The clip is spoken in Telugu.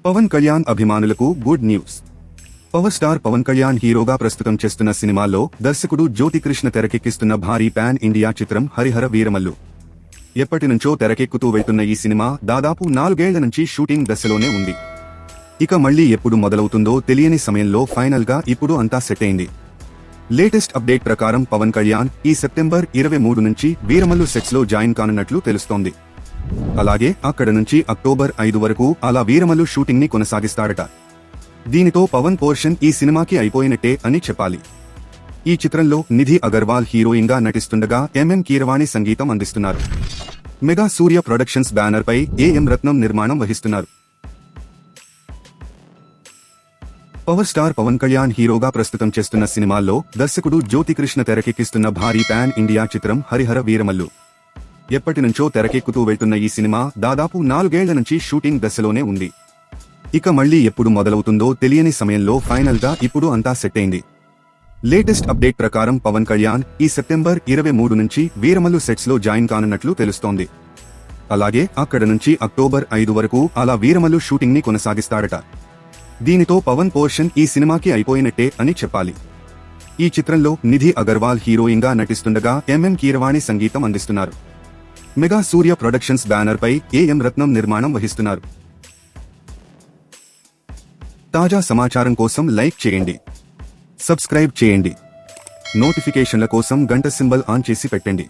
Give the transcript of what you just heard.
పవన్ కళ్యాణ్ అభిమానులకు good news. Power star Pawan Kalyan హీరోగా ప్రస్తుతం చేస్తున్న సినిమాల్లో దర్శకుడు జ్యోతికృష్ణ తెరకెక్కిస్తున్న భారీ పాన్ ఇండియా చిత్రం హరిహర వీరమల్లు. ఎప్పటినుంచో తెరకెక్కుతూ వెళ్తున్న ఈ సినిమా దాదాపు 4 ఏళ్ల నుంచి షూటింగ్ దశలోనే ఉంది. ఇక మళ్లీ ఎప్పుడు మొదలవుతుందో తెలియని సమయంలో ఫైనల్ గా ఇప్పుడు అంతా సెట్ అయింది. లేటెస్ట్ అప్డేట్ ప్రకారం పవన్ కళ్యాణ్ ఈ సెప్టెంబర్ 23 నుంచి వీరమల్లు సెట్స్ లో జాయిన్ కానున్నట్లు తెలుస్తోంది. అలాగే అక్కడ నుంచి అక్టోబర్ 5 వరకు అలా వీరమల్లు షూటింగ్ ని కొనసాగిస్తాడట. దీనితో పవన్ పోర్షన్ ఈ సినిమాకి అయిపోయినట్టే అని చెప్పాలి. ఈ చిత్రంలో నిధి అగర్వాల్ హీరోయిన్ గా నటిస్తుండగా ఎంఎం కీరవాణి సంగీతం అందిస్తున్నారు. మెగా సూర్య ప్రొడక్షన్స్ బ్యానర్ పై ఏఎం రత్నం నిర్మాణం వహిస్తున్నారు. పవర్ స్టార్ పవన్ కళ్యాణ్ హీరోగా ప్రస్తుతం చేస్తున్న సినిమాల్లో దర్శకుడు జ్యోతికృష్ణ తెరకెక్కిస్తున్న భారీ పాన్ ఇండియా చిత్రం హరిహర వీరమల్లు. ఎప్పటినుంచో తెరకెక్కుతూ వెళ్తున్న ఈ సినిమా దాదాపు 4 ఏళ్ల నుంచి షూటింగ్ దశలోనే ఉంది. ఇక మళ్లీ ఎప్పుడు మొదలవుతుందో తెలియని సమయంలో ఫైనల్ గా ఇప్పుడు అంతా సెట్ అయింది. లేటెస్ట్ అప్డేట్ ప్రకారం పవన్ కళ్యాణ్ ఈ సెప్టెంబర్ 23 నుంచి వీరమల్లు సెట్స్ లో జాయిన్ కానున్నట్లు తెలుస్తోంది. అలాగే అక్కడ నుంచి అక్టోబర్ 5 వరకు అలా వీరమల్లు షూటింగ్ ని కొనసాగిస్తాడట. దీనితో పవన్ పోర్షన్ ఈ సినిమాకి అయిపోయినట్టే అని చెప్పాలి. ఈ చిత్రంలో నిధి అగర్వాల్ హీరోయిన్ గా నటిస్తుండగా ఎంఎం కీరవాణి సంగీతం అందిస్తున్నారు. మెగా సూర్య ప్రొడక్షన్స్ బ్యానర్ పై ఏఎం రత్నం నిర్మాణం వహిస్తున్నారు. తాజా సమాచారం కోసం లైక్ చేయండి, సబ్స్క్రైబ్ చేయండి, నోటిఫికేషన్ల కోసం గంట సింబల్ ఆన్ చేసి పెట్టండి.